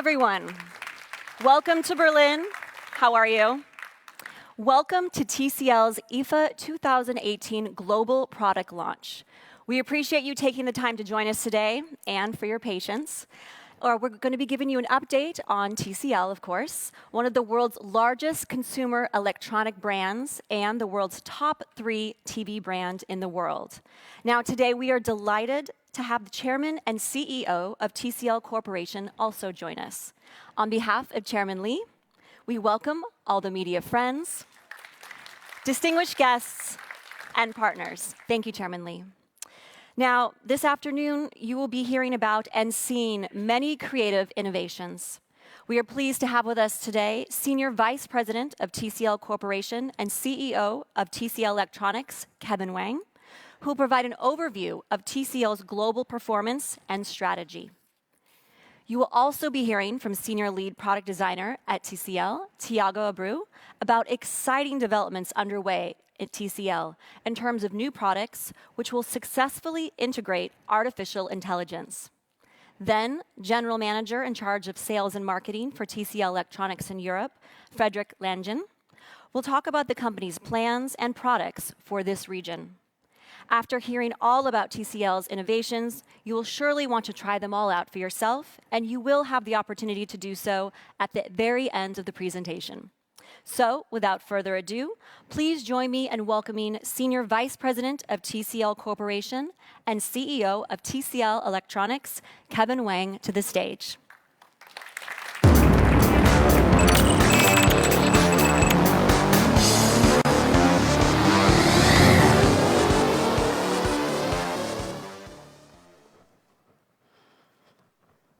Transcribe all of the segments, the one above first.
everyone. Welcome to Berlin. How are you? Welcome to TCL's IFA 2018 Global Product Launch. We appreciate you taking the time to join us today and for your patience. We're going to be giving you an update on TCL, of course, one of the world's largest consumer electronic brands and the world's top 3 TV brand in the world. Now, today we are delighted to have the Chairman and CEO of TCL Corporation also join us. On behalf of Chairman Lee, we welcome all the media friends, distinguished guests, and partners. Thank you, Chairman Lee. Now, this afternoon, you will be hearing about and seeing many creative innovations. We are pleased to have with us today Senior Vice President of TCL Corporation and CEO of TCL Electronics, Kevin Wang, who will provide an overview of TCL's global performance and strategy. You will also be hearing from Senior Lead Product Designer at TCL, Tiago Abreu, about exciting developments underway at TCL in terms of new products which will successfully integrate artificial intelligence. Then, General Manager in charge of Sales and Marketing for TCL Electronics in Europe, Frederick Langen, will talk about the company's plans and products for this region. After hearing all about TCL's innovations, you will surely want to try them all out for yourself, and you will have the opportunity to do so at the very end of the presentation. So, without further ado, please join me in welcoming Senior Vice President of TCL Corporation and CEO of TCL Electronics, Kevin Wang, to the stage.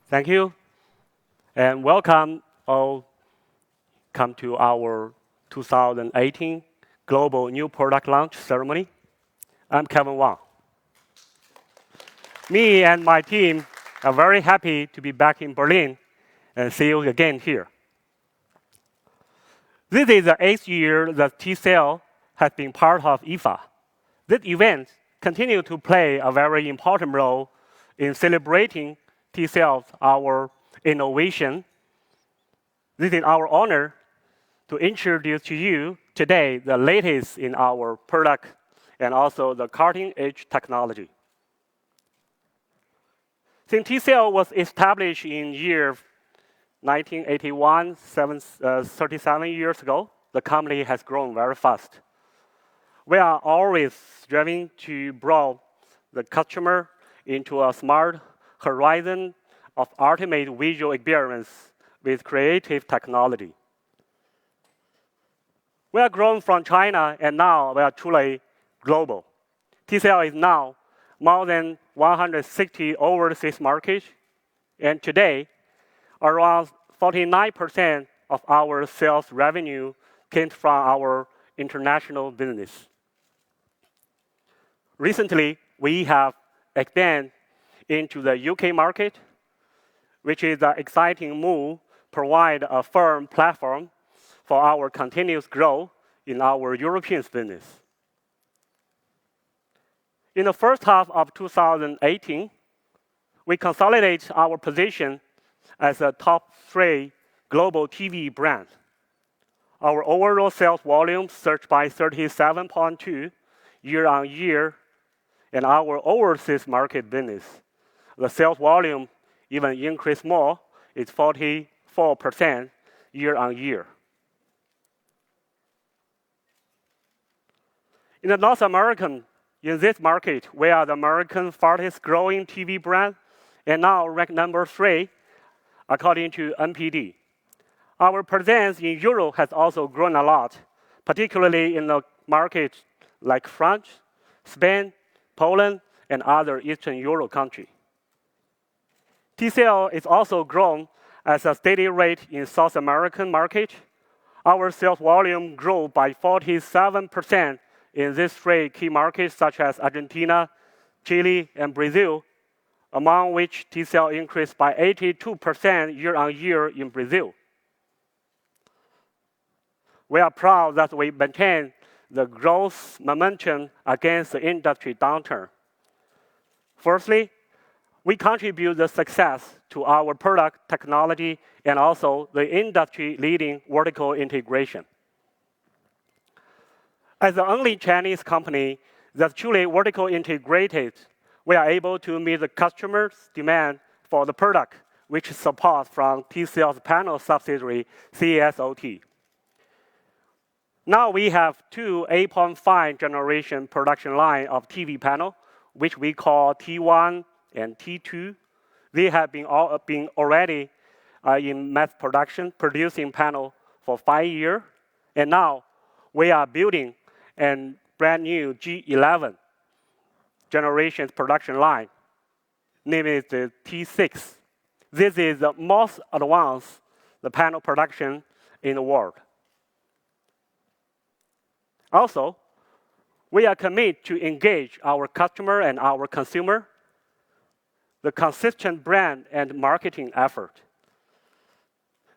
Thank you, and welcome all. Come to our 2018 Global New Product Launch Ceremony. I'm Kevin Wang. Me and my team are very happy to be back in Berlin and see you again here. This is the 8th year that TCL has been part of IFA. This event continues to play a very important role in celebrating TCL's our innovation. This is our honor to introduce to you today the latest in our product and also the cutting-edge technology. Since TCL was established in year 1981, 37 years ago, the company has grown very fast. We are always striving to bring the customer into a smart horizon of ultimate visual experience with creative technology. We are grown from China, and now we are truly global. TCL is now more than 160 overseas markets, and today, around 49% of our sales revenue came from our international business. Recently, we have expanded into the UK market, which is an exciting move, provide a firm platform for our continuous growth in our European business. In the first half of 2018, we consolidate our position as a top 3 global TV brand. Our overall sales volume surged by 37.2% year-on-year, and our overseas market business, the sales volume even increased more, it's 44% year-on-year. In the North American, in this market, we are the American fastest growing TV brand and now ranked number 3 according to NPD. Our presence in Europe has also grown a lot, particularly in the markets like France, Spain, Poland, and other Eastern Europe countries. TCL is also grown at a steady rate in South American market. Our sales volume grew by 47% in these 3 key markets, such as Argentina, Chile, and Brazil, among which TCL increased by 82% year-on-year in Brazil. We are proud that we maintain the growth momentum against the industry downturn. Firstly, we contribute the success to our product technology and also the industry-leading vertical integration. As the only Chinese company that's truly vertical integrated, we are able to meet the customer's demand for the product, which is support from TCL's panel subsidiary, CSOT. Now we have two 8.5 generation production line of TV panel, which we call T1 and T2. They have been already in mass production, producing panel for 5 years. And now we are building a brand new G11 generation production line, named the T6. This is the most advanced panel production in the world. Also, we are committed to engage our customer and our consumer, the consistent brand and marketing effort.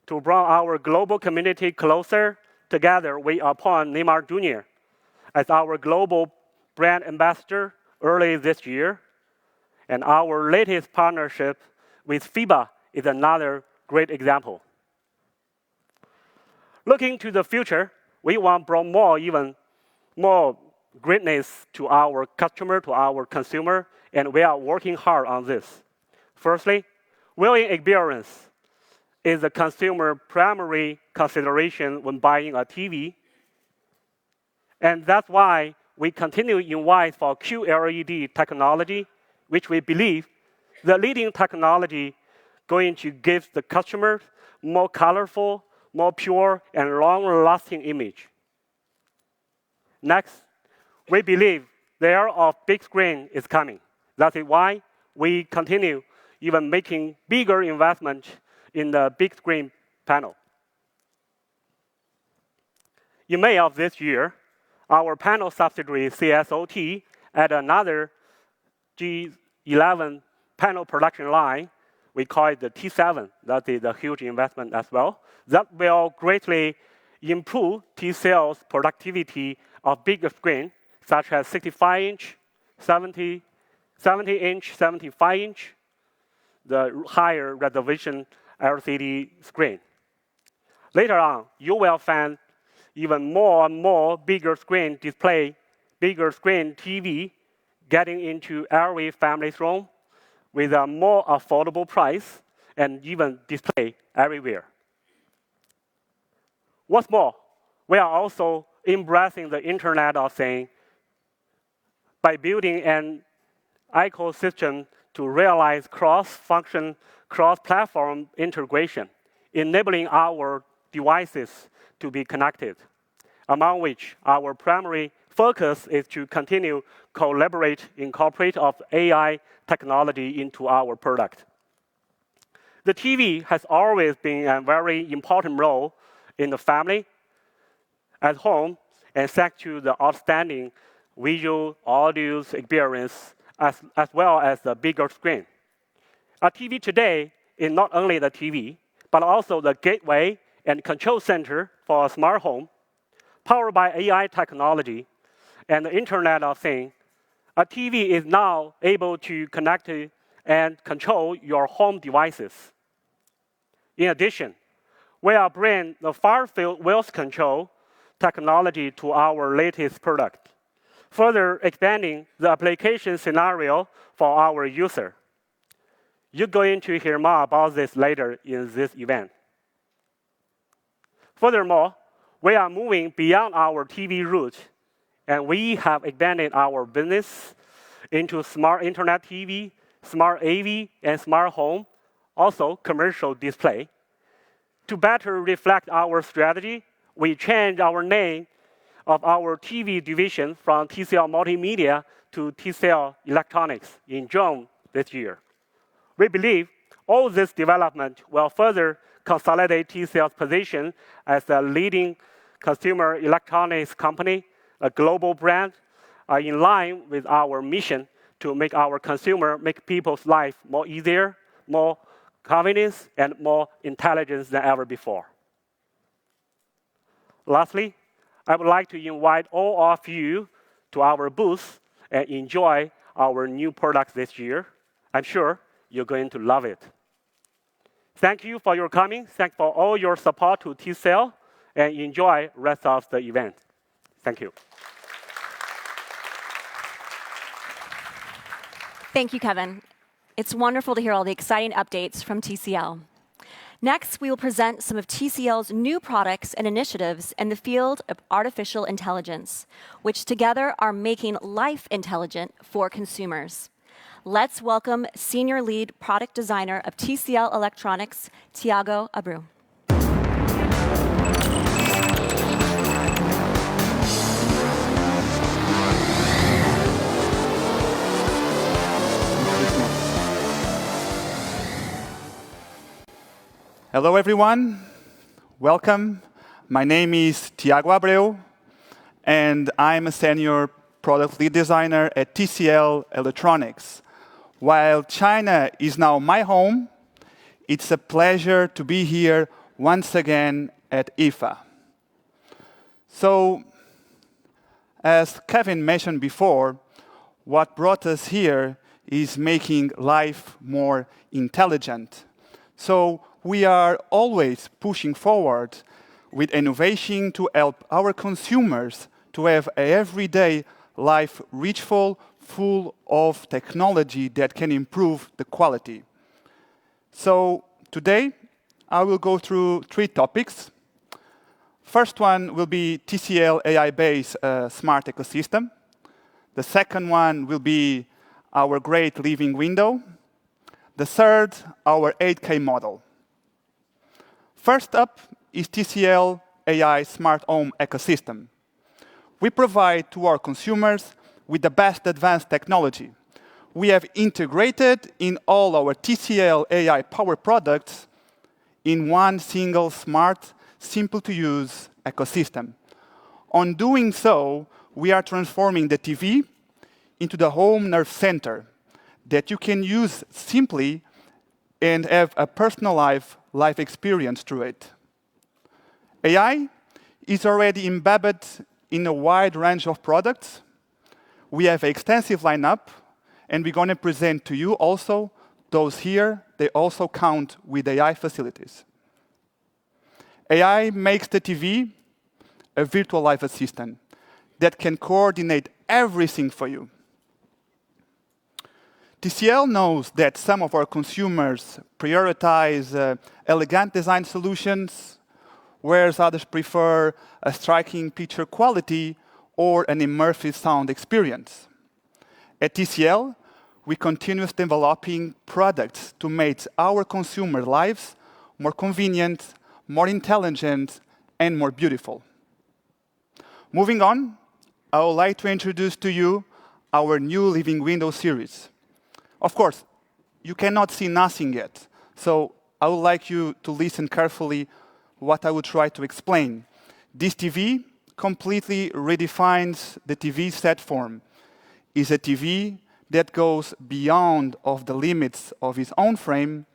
To bring our global community closer together, we appoint Neymar Jr. as our global brand ambassador early this year. And our latest partnership with FIBA is another great example. Looking to the future, we want to bring even more greatness to our customer, to our consumer, and we are working hard on this. Firstly, viewing experience is the consumer primary consideration when buying a TV. And that's why we continue to invite for QLEd technology, which we believe the leading technology going to give the customer more colorful, more pure, and long-lasting image. Next, we believe the era of big screen is coming. That is why we continue even making bigger investment in the big screen panel. In May of this year, our panel subsidiary CSOT added another G11 panel production line. We call it the T7. That is a huge investment as well. That will greatly improve TCL's productivity of bigger screen, such as 65-inch, 70-inch, 75-inch, the higher resolution LCD screen. Later on, you will find even more and more bigger screen display, bigger screen TV getting into every family's room with a more affordable price and even display everywhere. What's more, we are also embracing the Internet of Things by building an ecosystem to realize cross-function, cross-platform integration, enabling our devices to be connected, among which our primary focus is to continue incorporate of AI technology into our product. The TV has always been a very important role in the family, at home, and thanks to the outstanding visual audio experience as well as the bigger screen. A TV today is not only the TV, but also the gateway and control center for a smart home, powered by AI technology and the Internet of Things. A TV is now able to connect and control your home devices. In addition, we are bringing the far-field voice control technology to our latest product, further expanding the application scenario for our user. You're going to hear more about this later in this event. Furthermore, we are moving beyond our TV route, and we have expanded our business into smart internet TV, smart AV, and smart home, also commercial display. To better reflect our strategy, we changed our name of our TV division from TCL Multimedia to TCL Electronics in June this year. We believe all this development will further consolidate TCL's position as a leading consumer electronics company, a global brand, in line with our mission to make our consumer, make people's life more easier, more convenience, and more intelligence than ever before. Lastly, I would like to invite all of you to our booth and enjoy our new products this year. I'm sure You're going to love it. Thank you for your coming. Thanks for all your support to TCL, and enjoy the rest of the event. Thank you. Thank you, Kevin. It's wonderful to hear all the exciting updates from TCL. Next, we will present some of TCL's new products and initiatives in the field of artificial intelligence, which together are making life intelligent for consumers. Let's welcome Senior Lead Product Designer of TCL Electronics, Tiago Abreu. Hello, everyone. Welcome. My name is Tiago Abreu, and I'm a senior product lead designer at TCL Electronics. While China is now my home, it's a pleasure to be here once again at IFA. So, as Kevin mentioned before, what brought us here is making life more intelligent. So, we are always pushing forward with innovation to help our consumers to have an everyday life richful, full of technology that can improve the quality. So today, I will go through 3 topics. First one will be TCL AI-based smart ecosystem. The second one will be our great living window. The third, our 8K model. First up is TCL AI Smart Home Ecosystem. We provide to our consumers with the best advanced technology. We have integrated in all our TCL AI power products in one single smart, simple-to-use ecosystem. On doing so, we are transforming the TV into the home nerve center that you can use simply and have a personalized life experience through it. AI is already embedded in a wide range of products. We have an extensive lineup, and we're going to present to you also those here. They also count with AI facilities. AI makes the TV a virtual life assistant that can coordinate everything for you. TCL knows that some of our consumers prioritize elegant design solutions, whereas others prefer a striking picture quality or an immersive sound experience. At TCL, we continue developing products to make our consumer lives more convenient, more intelligent, and more beautiful. Moving on, I would like to introduce to you our new Living Window series. Of course, you cannot see nothing yet, so I would like you to listen carefully what I will try to explain. This TV completely redefines the TV set form. It's a TV that goes beyond of the limits of its own frame,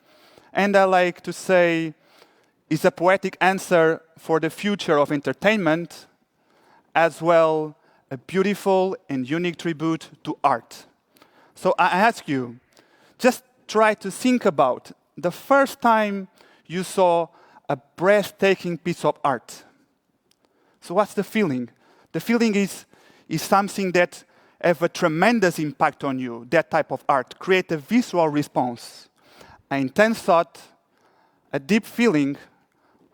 and I like to say it's a poetic answer for the future of entertainment, as well a beautiful and unique tribute to art. So I ask you, just try to think about the first time you saw a breathtaking piece of art. So what's the feeling? The feeling is something that has a tremendous impact on you, that type of art. Create a visceral response, an intense thought, a deep feeling,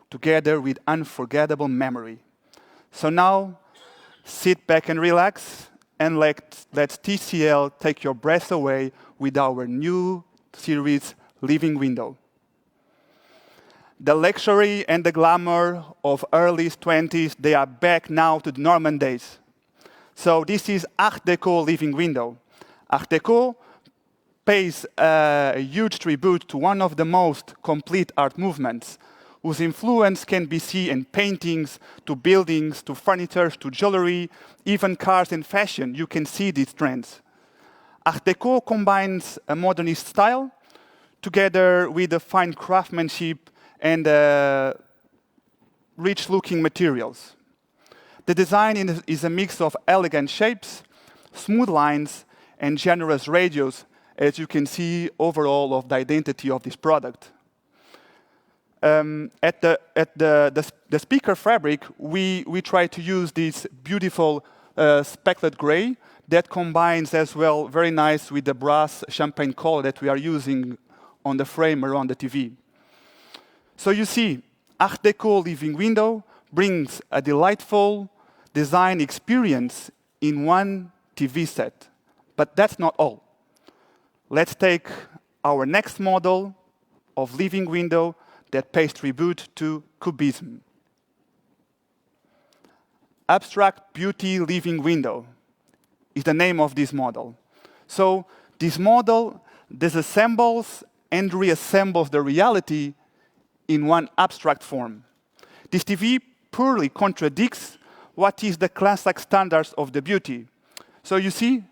together with unforgettable memory. So now, sit back and relax, and let TCL take your breath away with our new series, Living Window. The luxury and the glamour of early 20s, they are back now to the Norman days. So this is Art Deco Living Window. Art Deco pays a huge tribute to one of the most complete art movements, whose influence can be seen in paintings, to buildings, to furniture, to jewelry, even cars and fashion. You can see these trends. Art Deco combines a modernist style together with a fine craftsmanship and rich-looking materials. The design is a mix of elegant shapes, smooth lines, and generous radius, as you can see, overall of the identity of this product. At the speaker fabric, we try to use this beautiful specklet gray that combines as well very nice with the brass champagne color that we are using on the frame around the TV. So you see, Art Deco living window brings a delightful design experience in one TV set. But that's not all. Let's take our next model of living window that pays tribute to Cubism. Abstract Beauty Living Window is the name of this model. So this model disassembles and reassembles the reality in one abstract form. This TV purely contradicts what is the classic standards of the beauty. So you see,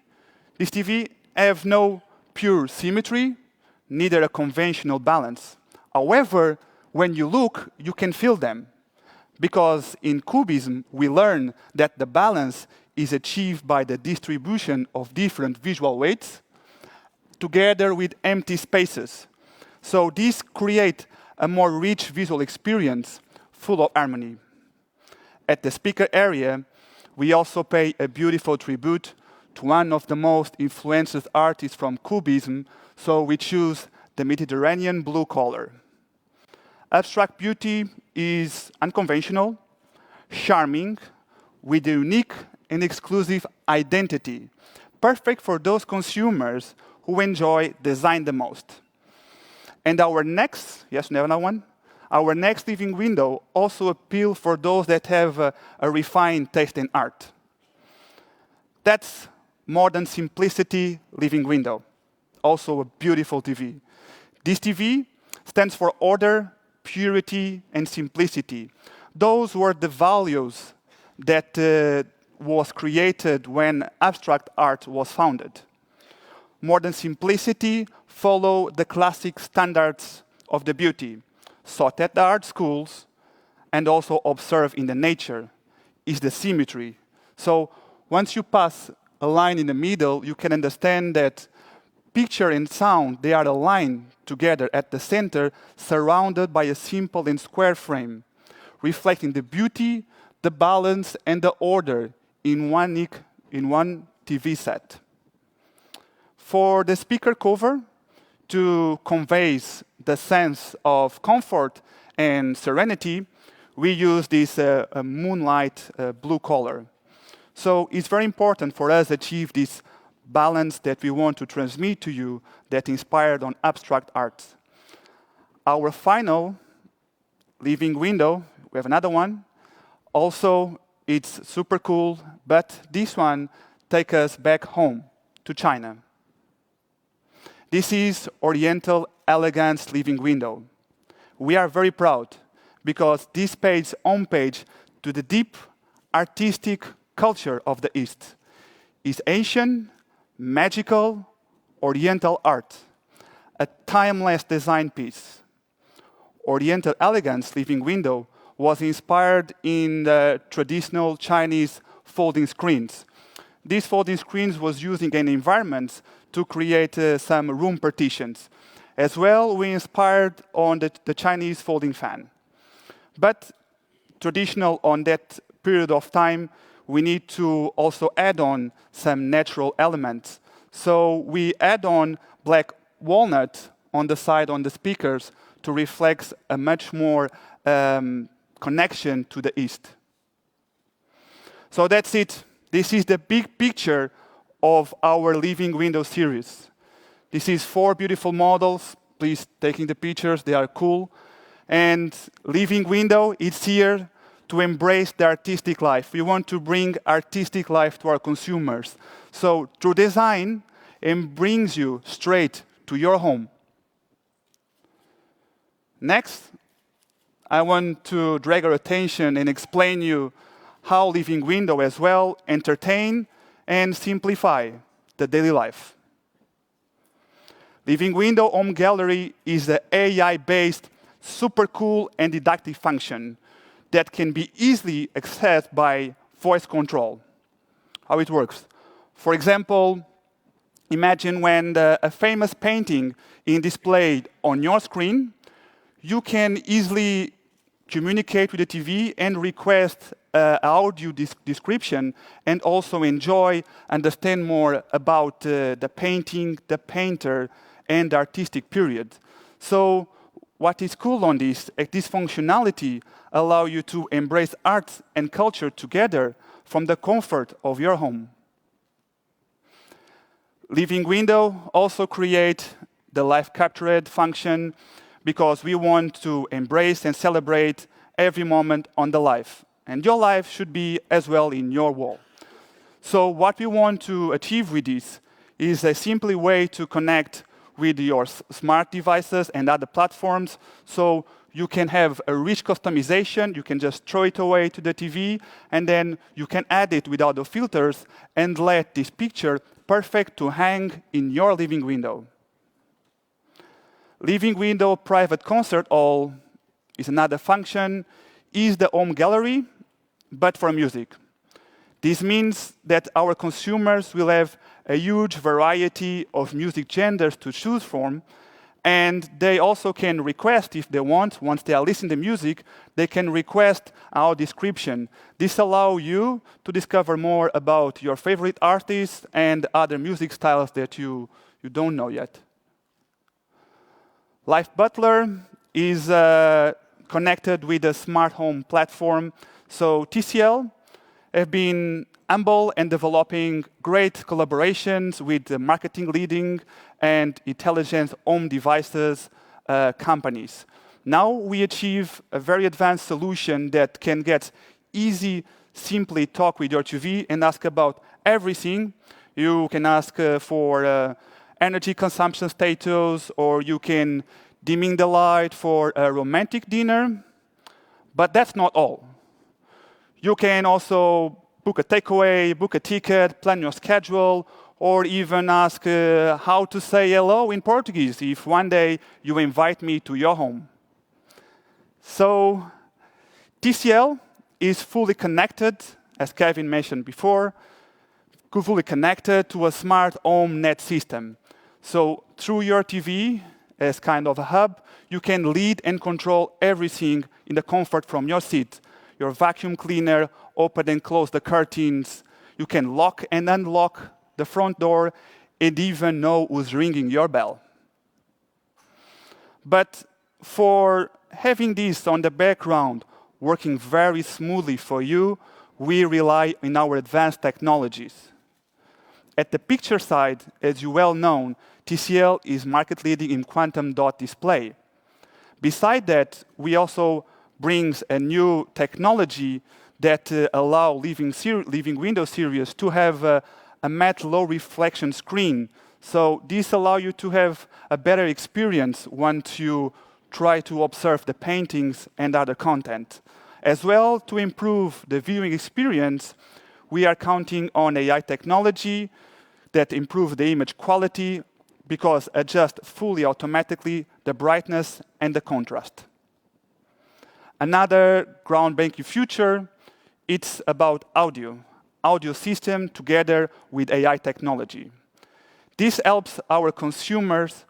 this TV have no pure symmetry, neither a conventional balance. However, when you look, you can feel them. Because in Cubism, we learn that the balance is achieved by the distribution of different visual weights together with empty spaces. So this creates a more rich visual experience full of harmony. At the speaker area, we also pay a beautiful tribute to one of the most influential artists from Cubism, so we choose the Mediterranean blue color. Abstract beauty is unconventional, charming, with a unique and exclusive identity, perfect for those consumers who enjoy design the most. And our next, yes, another one? Our next living window also appeals for those that have a refined taste in art. That's Modern Simplicity Living Window, also a beautiful TV. This TV stands for order, purity, and simplicity. Those were the values that was created when abstract art was founded. Modern simplicity follow the classic standards of the beauty, sought at the art schools, and also observed in the nature, is the symmetry. So once you pass a line in the middle, you can understand that picture and sound, they are aligned together at the center, surrounded by a simple and square frame, reflecting the beauty, the balance, and the order in one TV set. For the speaker cover, to convey the sense of comfort and serenity, we use this moonlight blue color. So it's very important for us to achieve this balance that we want to transmit to you that inspired on abstract art. Our final living window, we have another one. Also, it's super cool, but this one takes us back home to China. This is Oriental Elegance Living Window. We are very proud because this pays homage to the deep artistic culture of the East. It's ancient, magical, Oriental art, a timeless design piece. Oriental Elegance Living Window was inspired in the traditional Chinese folding screens. These folding screens was using an environment to create some room partitions. As well, we inspired on the Chinese folding fan. But traditional on that period of time, we need to also add on some natural elements. So we add on black walnut on the side on the speakers to reflect a much more connection to the East. So that's it. This is the big picture of our Living Window series. This is 4 beautiful models. Please taking the pictures, they are cool. And Living Window is here to embrace the artistic life. We want to bring artistic life to our consumers. So through design, it brings you straight to your home. Next, I want to drag your attention and explain you how Living Window as well entertain and simplify the daily life. Living Window Home Gallery is an AI-based, super cool and didactic function that can be easily accessed by voice control. How it works. For example, Imagine when a famous painting is displayed on your screen, you can easily communicate with the TV and request audio description and also enjoy, understand more about the painting, the painter, and the artistic period. So what is cool on this functionality allow you to embrace art and culture together from the comfort of your home. Living window also create the live captured function because we want to embrace and celebrate every moment on the life. And your life should be as well in your wall. So what we want to achieve with this is a simple way to connect with your smart devices and other platforms. So you can have a rich customization. You can just throw it away to the TV, and then you can add it without the filters and let this picture perfect to hang in your living window. Living window private concert hall is another function, is the home gallery, but for music. This means that our consumers will have a huge variety of music genders to choose from, and they also can request, if they want, once they are listening to music, they can request our description. This allows you to discover more about your favorite artists and other music styles that you don't know yet. Life Butler is connected with a smart home platform. So TCL have been humble and developing great collaborations with the marketing leading and intelligent home devices companies. Now we achieve a very advanced solution that can get easy, simply talk with your TV and ask about everything. You can ask for energy consumption status, or you can dimming the light for a romantic dinner. But that's not all. You can also book a takeaway, book a ticket, plan your schedule, or even ask how to say hello in Portuguese if one day you invite me to your home. So TCL is fully connected, as Kevin mentioned before, fully connected to a smart home net system. So through your TV, as kind of a hub, you can lead and control everything in the comfort from your seat. Your vacuum cleaner, open and close the curtains. You can lock and unlock the front door and even know who's ringing your bell. But for having this on the background working very smoothly for you, we rely on our advanced technologies. At the picture side, as you well know, TCL is market leading in quantum dot display. Beside that, we also brings a new technology that allow living window series to have a matte low reflection screen. So this allows you to have a better experience once you try to observe the paintings and other content. As well, to improve the viewing experience, we are counting on AI technology that improve the image quality because adjust fully automatically the brightness and the contrast. Another groundbreaking feature, it's about audio system together with AI technology. This helps our consumers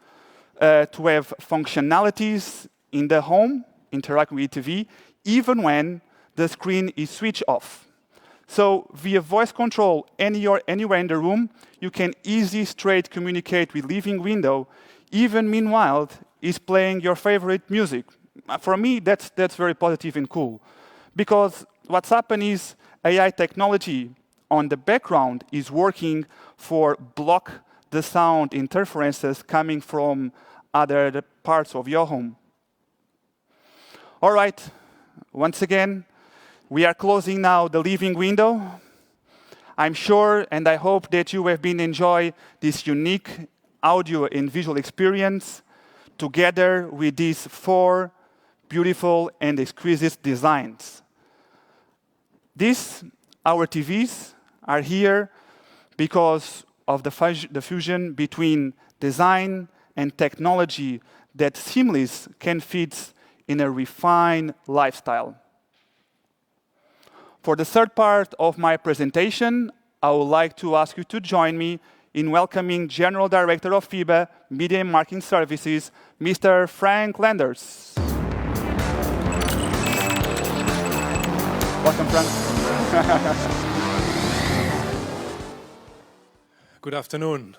to have functionalities in the home, interacting with TV, even when the screen is switched off. So via voice control anywhere in the room, you can easily straight communicate with living window, even meanwhile is playing your favorite music. For me, that's very positive and cool. Because what's happened is AI technology on the background is working for block the sound interferences coming from other parts of your home. All right, once again, we are closing now the living window. I'm sure and I hope that you have been enjoying this unique audio and visual experience together with these 4 beautiful and exquisite designs. Our TVs are here because of the fusion between design and technology that seamless can fit in a refined lifestyle. For the third part of my presentation, I would like to ask you to join me in welcoming General Director of FIBA Media and Marketing Services, Mr. Frank Landers. Welcome, Frank. Good afternoon.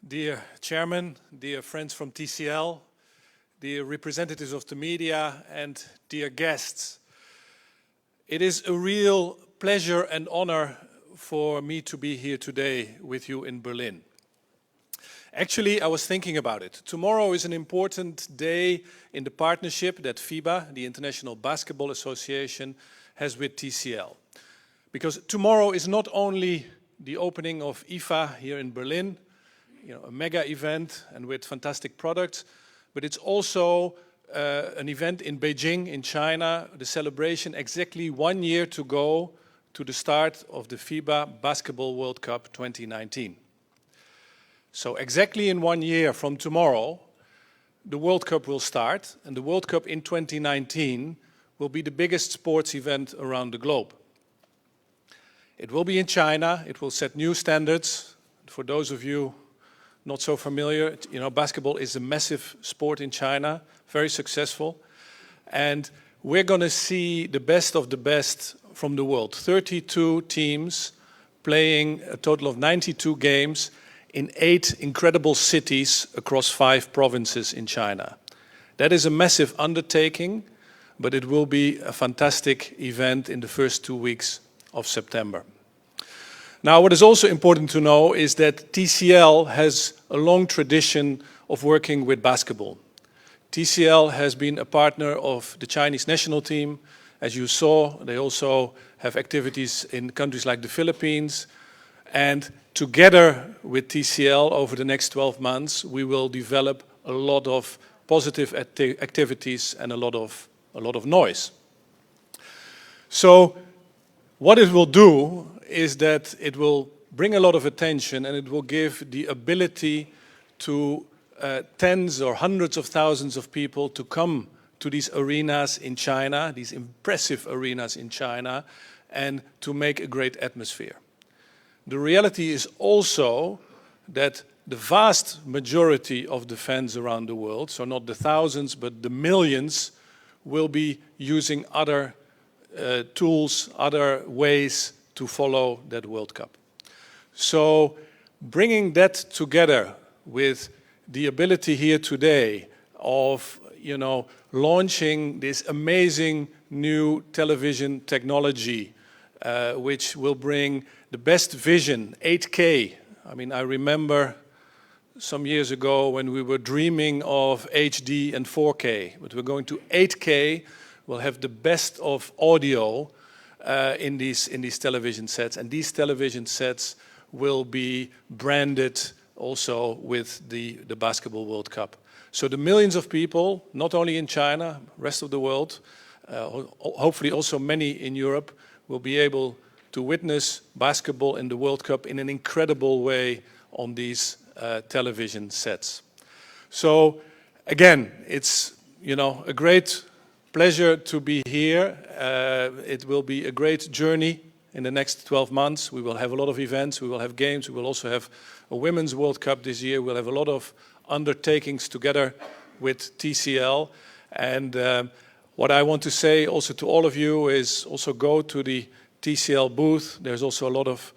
Dear Chairman, dear friends from TCL, dear representatives of the media, and dear guests. It is a real pleasure and honor for me to be here today with you in Berlin. Actually, I was thinking about it. Tomorrow is an important day in the partnership that FIBA, the International Basketball Association, has with TCL. Because tomorrow is not only the opening of IFA here in Berlin, a mega event and with fantastic products, but it's also an event in Beijing, in China, the celebration exactly 1 year to go to the start of the FIBA Basketball World Cup 2019. So exactly in 1 year from tomorrow, the World Cup will start, and the World Cup in 2019 will be the biggest sports event around the globe. It will be in China. It will set new standards. For those of you not so familiar, basketball is a massive sport in China, very successful. And we're going to see the best of the best from the world. 32 teams playing a total of 92 games in 8 incredible cities across 5 provinces in China. That is a massive undertaking, but it will be a fantastic event in the first 2 weeks of September. Now, what is also important to know is that TCL has a long tradition of working with basketball. TCL has been a partner of the Chinese national team. As you saw, they also have activities in countries like the Philippines. And together with TCL, over the next 12 months, we will develop a lot of positive activities and a lot of noise. So, what it will do is that it will bring a lot of attention and it will give the ability to tens or hundreds of thousands of people to come to these arenas in China, these impressive arenas in China, and to make a great atmosphere. The reality is also that the vast majority of the fans around the world, so not the thousands but the millions, will be using other tools, other ways to follow that World Cup. So bringing that together with the ability here today of, launching this amazing new television technology, which will bring the best vision, 8K. I mean, I remember some years ago when we were dreaming of HD and 4K, but we're going to 8K. We'll have the best of audio in these television sets, and these television sets will be branded also with the Basketball World Cup. So the millions of people, not only in China, rest of the world, hopefully also many in Europe, will be able to witness basketball in the World Cup in an incredible way on these television sets. So again, it's a great pleasure to be here. It will be a great journey in the next 12 months. We will have a lot of events, we will have games, we will also have a Women's World Cup this year. We'll have a lot of undertakings together with TCL. And what I want to say also to all of you is also go to the TCL booth. There's also a lot of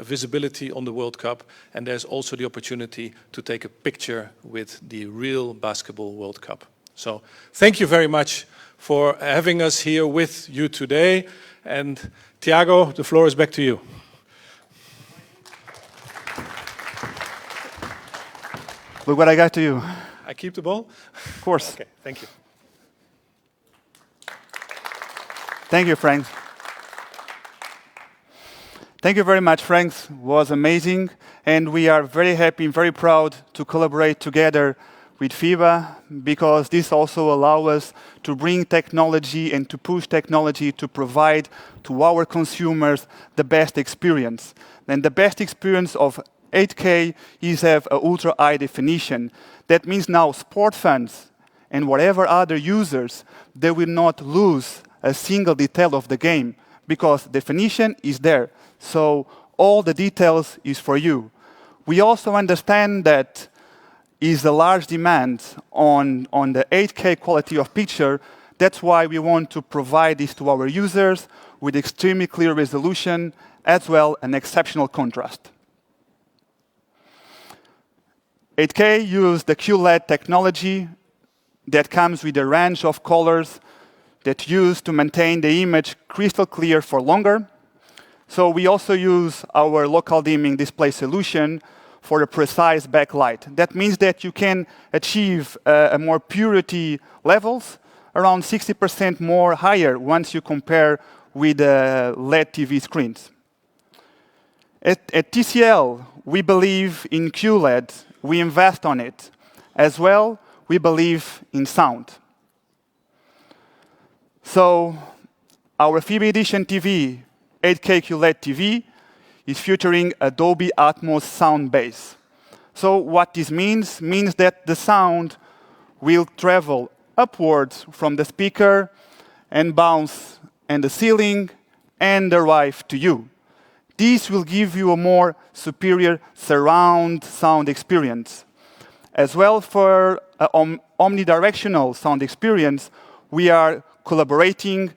visibility on the World Cup, and there's also the opportunity to take a picture with the real Basketball World Cup. So thank you very much for having us here with you today. And Thiago, the floor is back to you. Look what I got to you. I keep the ball? Of course. Okay, thank you. Thank you, Frank. Thank you very much, Frank. It was amazing. And we are very happy and very proud to collaborate together with FIBA, because this also allows us to bring technology and to push technology to provide to our consumers the best experience. And the best experience of 8K is have an ultra high definition. That means now sport fans and whatever other users, they will not lose a single detail of the game because definition is there. So all the details is for you. We also understand that is a large demand on the 8K quality of picture. That's why we want to provide this to our users with extremely clear resolution, as well an exceptional contrast. 8K uses the QLEd technology that comes with a range of colors that use to maintain the image crystal clear for longer. So we also use our local dimming display solution for a precise backlight. That means that you can achieve a more purity levels, around 60% more higher once you compare with LED TV screens. At TCL, we believe in QLEd, we invest on it. As well, we believe in sound. So our FIBA Edition TV, 8K QLEd TV, is featuring a Dolby Atmos sound base. So what this means that the sound will travel upwards from the speaker and bounce in the ceiling and arrive to you. This will give you a more superior surround sound experience. As well, for an omnidirectional sound experience, we are collaborating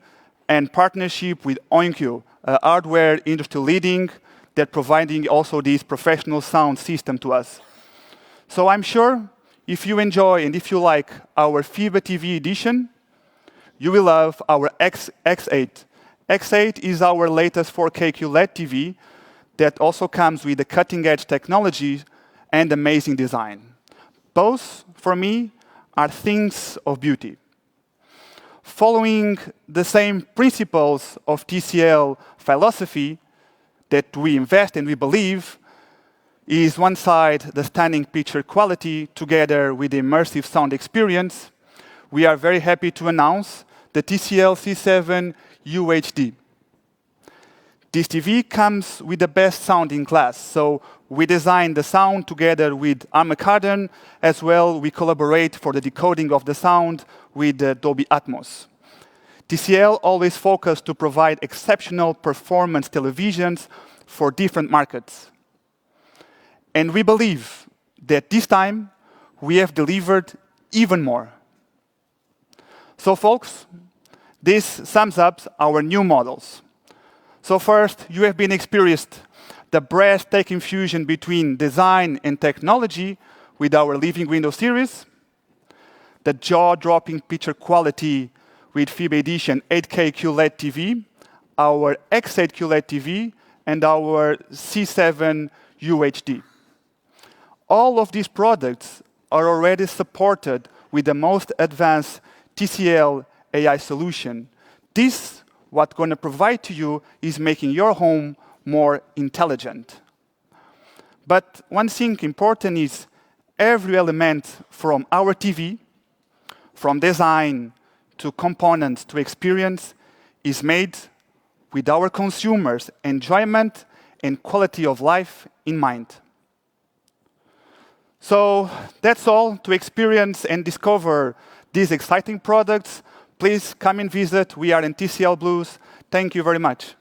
and partnership with Oinkyo, a hardware industry leading that providing also this professional sound system to us. So I'm sure if you enjoy and if you like our FIBA TV edition, you will love our X8. X8 is our latest 4K QLEd TV that also comes with the cutting-edge technology and amazing design. Both, for me, are things of beauty. Following the same principles of TCL philosophy that we invest and we believe is one side the stunning picture quality together with the immersive sound experience. We are very happy to announce the TCL C7 UHD. This TV comes with the best sound in class. So we designed the sound together with Arma Kardon. As well, we collaborate for the decoding of the sound with Dolby Atmos. TCL always focused to provide exceptional performance televisions for different markets. And we believe that this time we have delivered even more. So folks, this sums up our new models. So first, you have been experienced the breathtaking fusion between design and technology with our Living Windows series, the jaw-dropping picture quality with FIBA Edition 8K QLEd TV, our X8 QLEd TV, and our C7 UHD. All of these products are already supported with the most advanced TCL AI solution. This, what's going to provide to you, is making your home more intelligent. But one thing important is every element from our TV, from design to components to experience, is made with our consumers' enjoyment and quality of life in mind. So that's all to experience and discover these exciting products. Please come and visit. We are in TCL Blues. Thank you very much.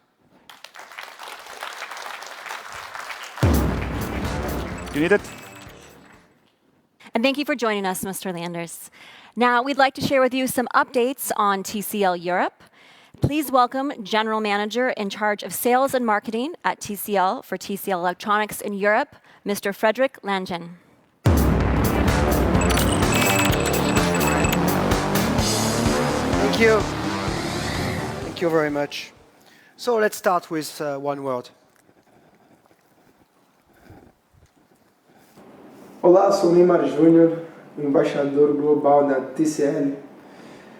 You need it? And thank you for joining us, Mr. Landers. Now, we'd like to share with you some updates on TCL Europe. Please welcome General Manager in charge of Sales and Marketing at TCL for TCL Electronics in Europe, Mr. Frederick Langen. Thank you. Thank you very much. So let's start with one word. Olá, sou Neymar Júnior, embaixador global da TCL.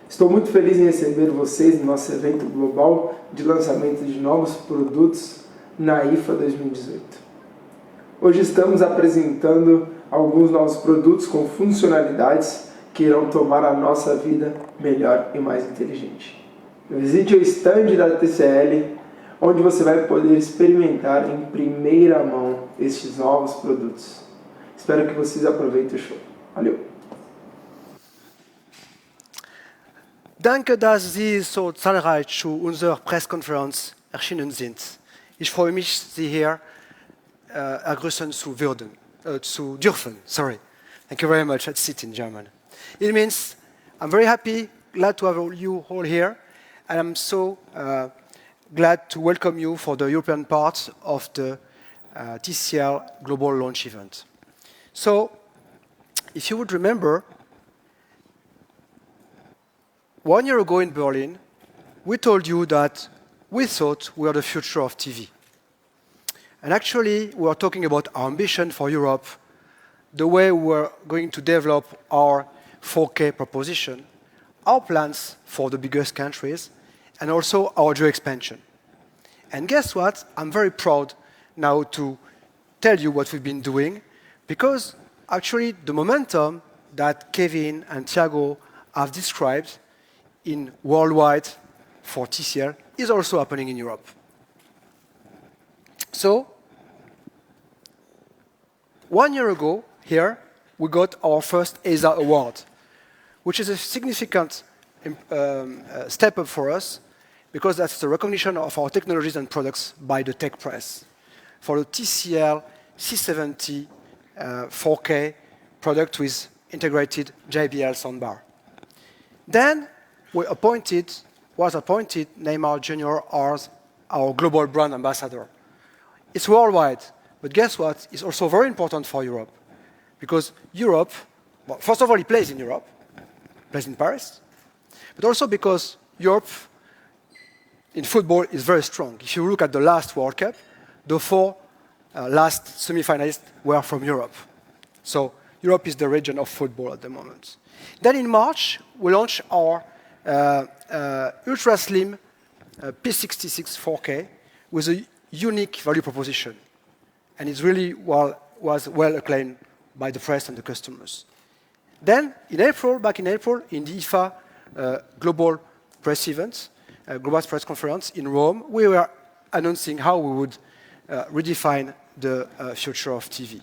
Estou muito feliz em receber vocês no nosso evento global de lançamento de novos produtos na IFA 2018. Hoje estamos apresentando alguns novos produtos com funcionalidades que irão tornar a nossa vida melhor e mais inteligente. Visite o stand da TCL, onde você vai poder experimentar em primeira mão estes novos produtos. Espero que vocês aproveitem o show. Valeu! Danke, dass Sie so zahlreich zu unserer Pressekonferenz erschienen sind. Ich freue mich, Sie hier begrüßen zu dürfen. Sorry. Thank you very much. Let's sit in German. It means I'm very happy, glad to have you all here, and I'm so glad to welcome you for the European part of the TCL Global Launch event. So, if you would remember, 1 year ago in Berlin, we told you that we thought we were the future of TV. And actually, we are talking about our ambition for Europe, the way we're going to develop our 4K proposition, our plans for the biggest countries, and also our geo expansion. And guess what? I'm very proud now to tell you what we've been doing, because actually the momentum that Kevin and Thiago have described in worldwide for TCL is also happening in Europe. So, 1 year ago, here, we got our first ESA award, which is a significant step up for us, because that's the recognition of our technologies and products by the tech press for the TCL C70 4K product with integrated JBL soundbar. Then, was appointed Neymar Jr. as our global brand ambassador. It's worldwide, but guess what? It's also very important for Europe, because Europe, well, first of all, he plays in Europe, plays in Paris, but also because Europe in football is very strong. If you look at the last World Cup, the 4 last semi-finalists were from Europe. So Europe is the region of football at the moment. Then in March, we launched our ultra slim P66 4K with a unique value proposition, and it really was well acclaimed by the press and the customers. Then in April, back in April, in the IFA global press event, global press conference in Rome, we were announcing how we would redefine the future of TV.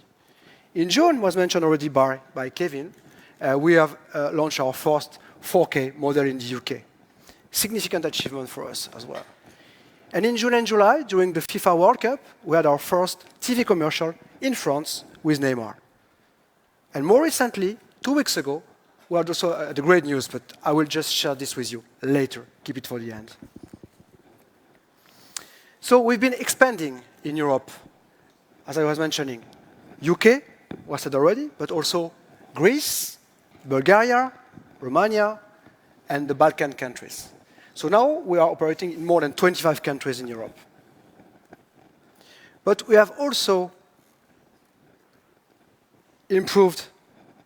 In June, was mentioned already by Kevin, we have launched our first 4K model in the UK. Significant achievement for us as well. And in June and July, during the FIFA World Cup, we had our first TV commercial in France with Neymar. And more recently, 2 weeks ago, we had also the great news, but I will just share this with you later. Keep it for the end. So we've been expanding in Europe, as I was mentioning. UK, was said already, but also Greece, Bulgaria, Romania, and the Balkan countries. So now we are operating in more than 25 countries in Europe. But we have also improved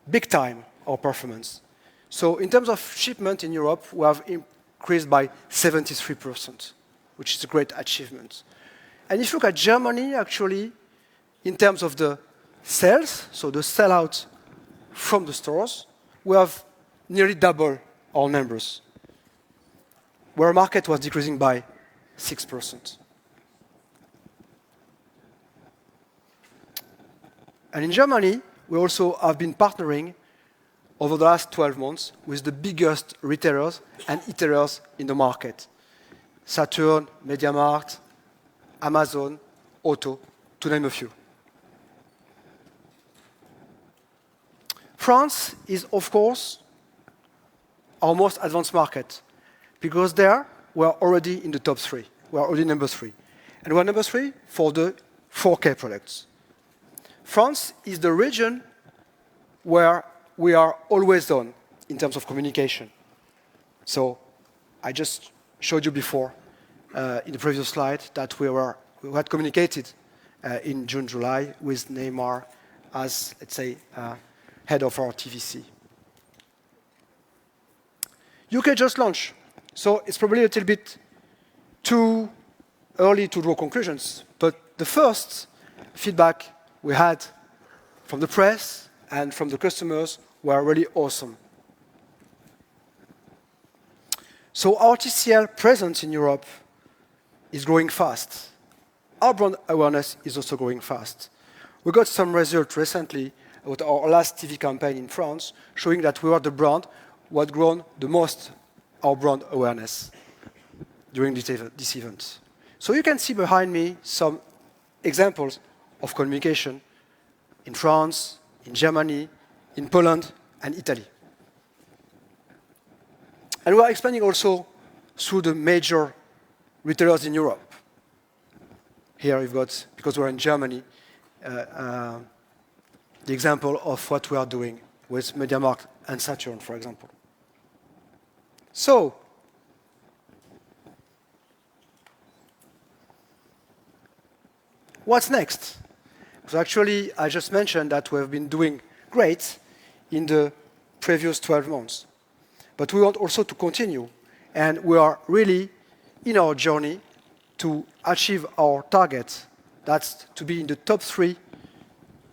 big time our performance. So in terms of shipment in Europe, we have increased by 73%, which is a great achievement. And if you look at Germany, actually, in terms of the sales, so the sell-out from the stores, we have nearly double our numbers, where our market was decreasing by 6%. And in Germany, we also have been partnering over the last 12 months with the biggest retailers and e-tailers in the market. Saturn, MediaMarkt, Amazon, Otto, to name a few. France is, of course, our most advanced market, because there we are already in the top 3. We are already number 3. And we are number 3 for the 4K products. France is the region where we are always on in terms of communication. So I just showed you before in the previous slide that we had communicated in June, July with Neymar as, let's say, head of our TVC. UK just launched, so it's probably a little bit too early to draw conclusions, but the first feedback we had from the press and from the customers were really awesome. So our TCL presence in Europe is growing fast. Our brand awareness is also growing fast. We got some results recently with our last TV campaign in France, showing that we were the brand who had grown the most our brand awareness during this event. So you can see behind me some examples of communication in France, in Germany, in Poland, and Italy. And we are expanding also through the major retailers in Europe. Here we've got, because we're in Germany, the example of what we are doing with MediaMarkt and Saturn, for example. So, what's next? So actually, I just mentioned that we have been doing great in the previous 12 months. But we want also to continue. And we are really in our journey to achieve our target. That's to be in the top 3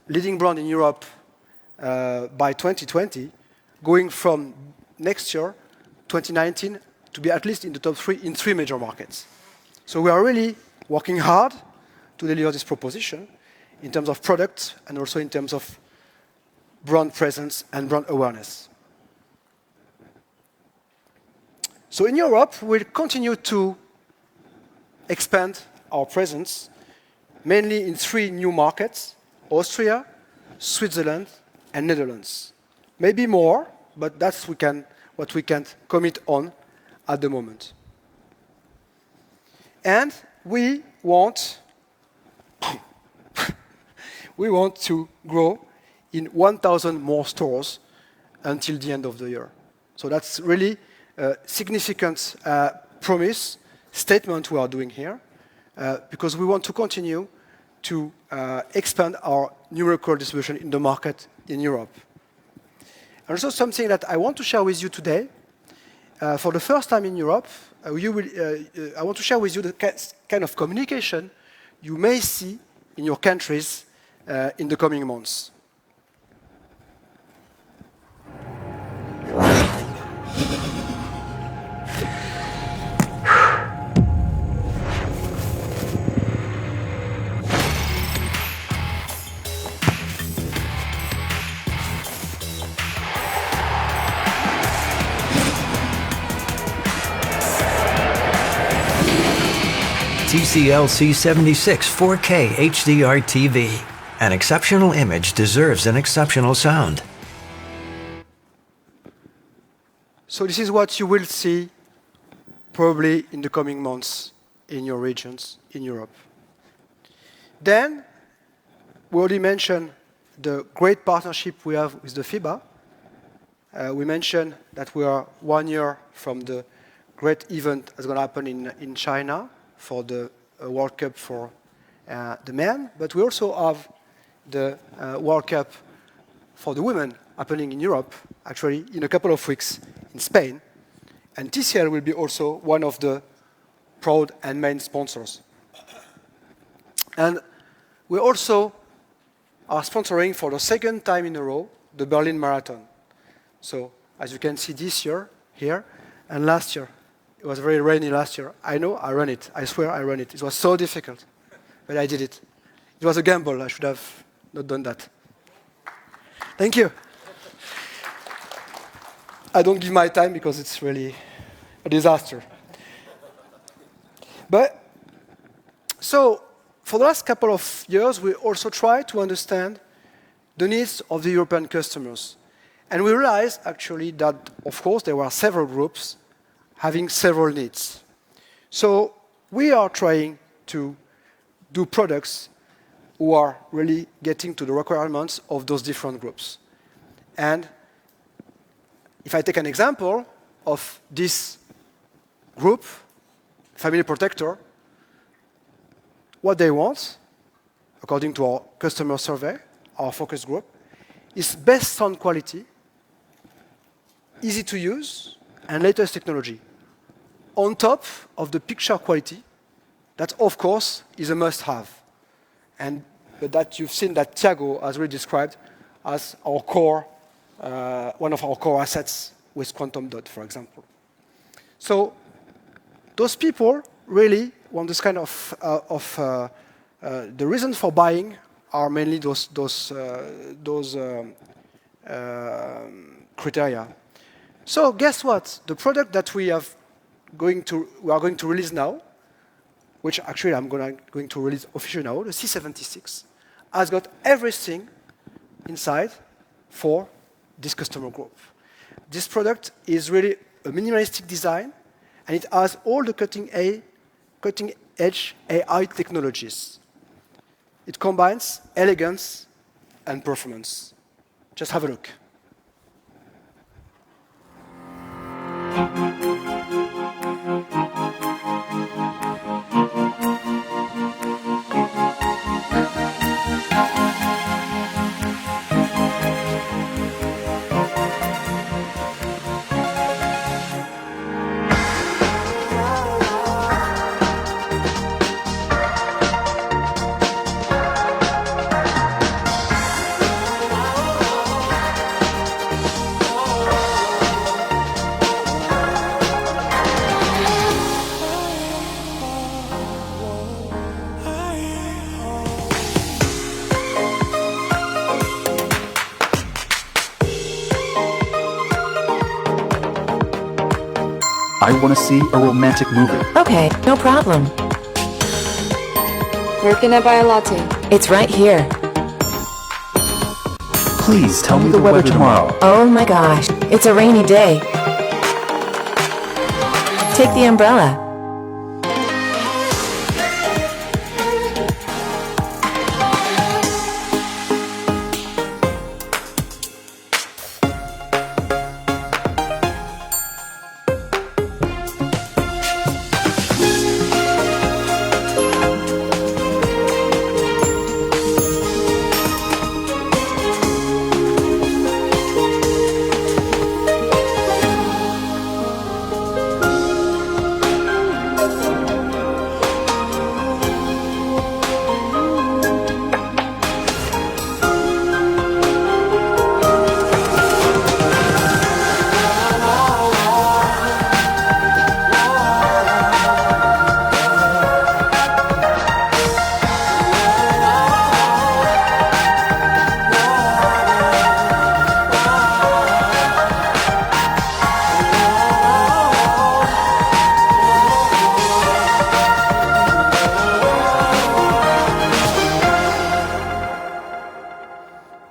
leading brand in Europe by 2020, going from next year, 2019, to be at least in the top 3 in 3 major markets. So we are really working hard to deliver this proposition in terms of products and also in terms of brand presence and brand awareness. So in Europe, we'll continue to expand our presence, mainly in 3 new markets: Austria, Switzerland, and Netherlands. Maybe more, but that's what we can commit on at the moment. And we want to grow in 1,000 more stores until the end of the year. So that's really a significant promise statement we are doing here, because we want to continue to expand our numerical distribution in the market in Europe. And also something that I want to share with you today, for the first time in Europe, I want to share with you the kind of communication you may see in your countries in the coming months. TCL C76 4K HDR TV. An exceptional image deserves an exceptional sound. So this is what you will see probably in the coming months in your regions in Europe. Then, we already mentioned the great partnership we have with the FIBA. We mentioned that we are 1 year from the great event that's going to happen in China for the World Cup for the men, but we also have the World Cup for the women happening in Europe, actually in a couple of weeks in Spain. And TCL will be also one of the proud and main sponsors. And we also are sponsoring for the 2nd time in a row the Berlin Marathon. So as you can see this year here, and last year, it was very rainy last year. I know, I ran it. I swear I ran it. It was so difficult, but I did it. It was a gamble. I should have not done that. Thank you. I don't give my time because it's really a disaster. But, so, for the last couple of years, we also tried to understand the needs of the European customers. And we realized, actually, that, of course, there were several groups having several needs. So we are trying to do products who are really getting to the requirements of those different groups. And if I take an example of this group, Family Protector, what they want, according to our customer survey, our focus group, is best sound quality, easy to use, and latest technology, on top of the picture quality, that of course is a must-have. But that you've seen that Thiago has really described as our core, one of our core assets with Quantum Dot, for example. So those people really want this kind of the reasons for buying are mainly those criteria. So guess what? The product that we are going to release now which actually I'm going to release officially now, the C76, has got everything inside for this customer group. This product is really a minimalistic design, and it has all the cutting-edge AI technologies. It combines elegance and performance. Just have a look. I want to see a romantic movie. Okay, no problem. Where can I buy a latte? It's right here. Please tell me the weather tomorrow. Oh my gosh, it's a rainy day. Take the umbrella.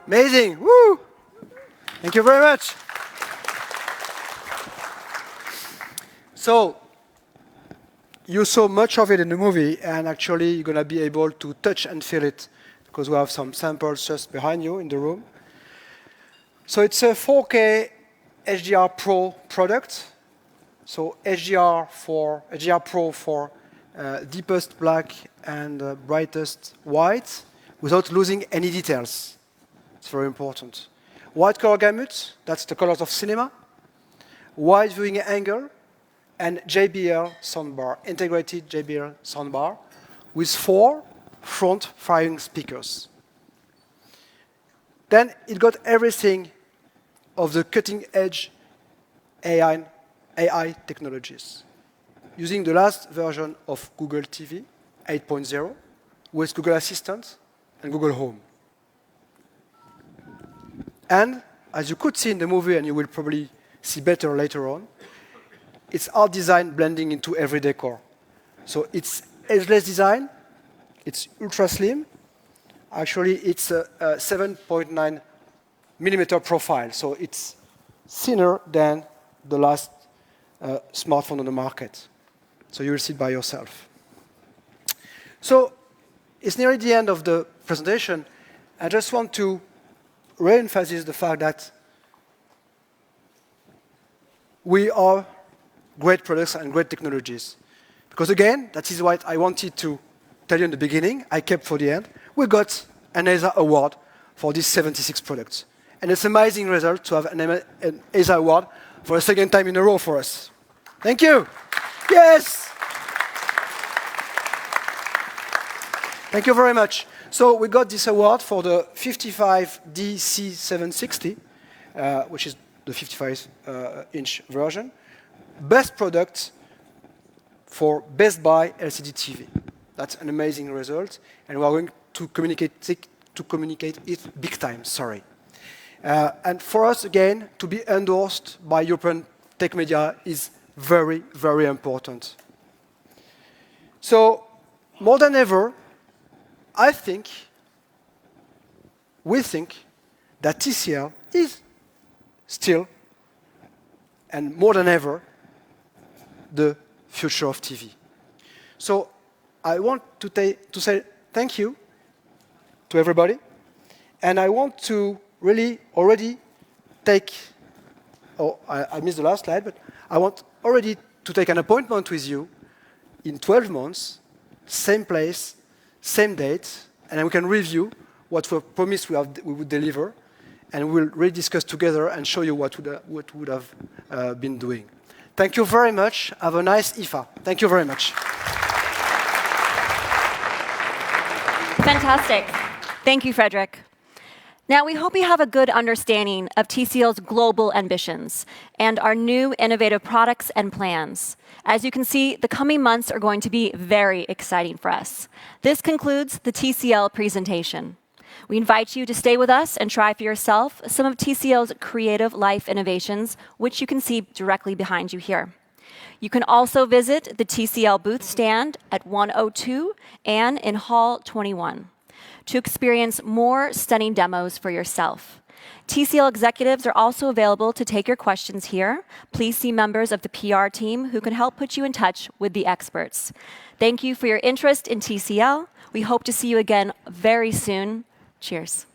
Amazing. Woo! Thank you very much. So, you saw much of it in the movie, and actually you're going to be able to touch and feel it because we have some samples just behind you in the room. So it's a 4K HDR Pro product. So HDR Pro for deepest black and brightest white without losing any details. It's very important. Wide color gamut, that's the colors of cinema. Wide viewing angle, and JBL soundbar, integrated JBL soundbar with 4 front-firing speakers. Then it got everything of the cutting-edge AI technologies, using the last version of Google TV 8.0 with Google Assistant and Google Home. And as you could see in the movie, and you will probably see better later on, it's art design blending into every decor. So it's edgeless design, it's ultra slim. Actually, it's a 7.9 millimeter profile, so it's thinner than the last smartphone on the market. So you will see it by yourself. So it's nearly the end of the presentation. I just want to re-emphasize the fact that we are great products and great technologies. Because again, that is what I wanted to tell you in the beginning, I kept for the end. We got an ESA award for these 76 products. And it's an amazing result to have an ESA award for a second time in a row for us. Thank you. Yes. Thank you very much. So we got this award for the 55DC760, which is the 55-inch version. Best product for Best Buy LCD TV. That's an amazing result, and we are going to communicate it big time, sorry. And for us, again, to be endorsed by European tech media is very, very important. So more than ever, we think that TCL is still, and more than ever, the future of TV. So I want to say thank you to everybody, and I want to really already take, I missed the last slide, but I want already to take an appointment with you in 12 months, same place, same date, and then we can review what we promised we would deliver, and we'll really discuss together and show you what we would have been doing. Thank you very much. Have a nice IFA. Thank you very much. Fantastic. Thank you, Frederick. Now, we hope you have a good understanding of TCL's global ambitions and our new innovative products and plans. As you can see, the coming months are going to be very exciting for us. This concludes the TCL presentation. We invite you to stay with us and try for yourself some of TCL's creative life innovations, which you can see directly behind you here. You can also visit the TCL booth stand at 102 and in Hall 21 to experience more stunning demos for yourself. TCL executives are also available to take your questions here. Please see members of the PR team who can help put you in touch with the experts. Thank you for your interest in TCL. We hope to see you again very soon. Cheers.